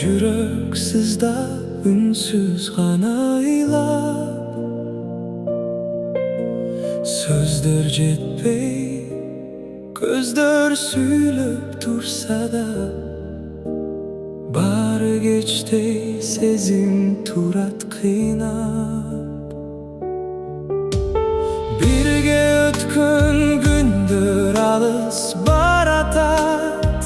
Yürek sızda ünsüz ganaylap, sözler jetpey, gözler süylöp tursa da, bari geçtey sezim turat kıynap. Birge ötkün gündür alыс baratat,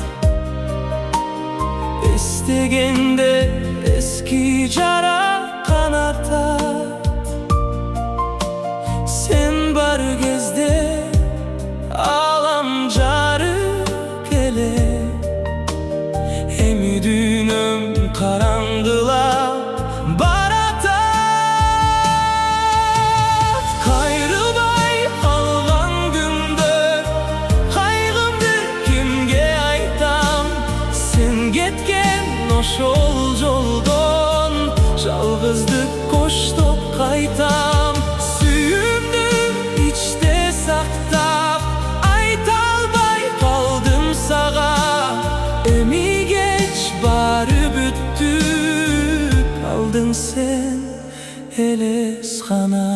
istegende eski jara kanatat. Sen bar gezde alam jary kele, emi dünüm karandıla baratat. Kayrılbay kalgan gündür kaygımdı kimge aytam. Sen ketken oşol joldan жалгыздык коштоп кайтам. Сүйүмдү ичте сактап айта албай калдым сага. Эми кеч баары бүттү, калдың сен элес гана.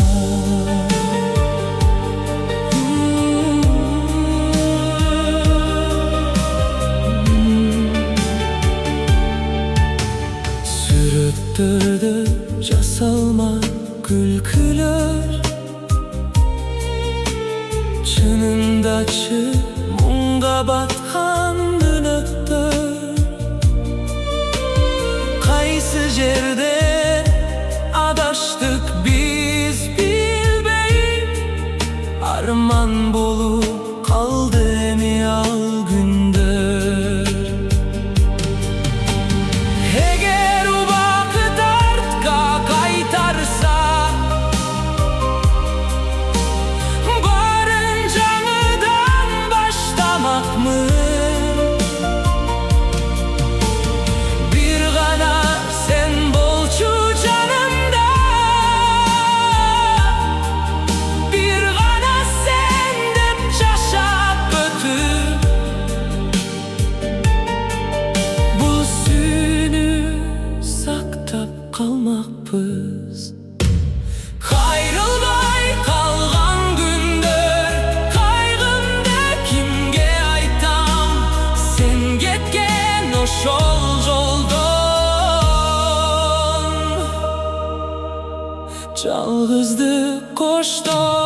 Сүрөттөрдө жасалма күлкүлөр, чынындачы муңга баткан мүнөттөр. Кайсы жерде адаштык биз билбей, арман болуп калды эми ал күндөр. Эгер убакыт артка кайтарса, барын жаңыдан баштамакмын. Бир гана сен болчу жанымда, бир гана сен деп жашап өтүп. Бул сүйүүнү сактап калмакпыз. Кайрылбай калган күндөр кайгымды кимге айтам. Сен кеткен ошол жолдон жалгыздык коштоп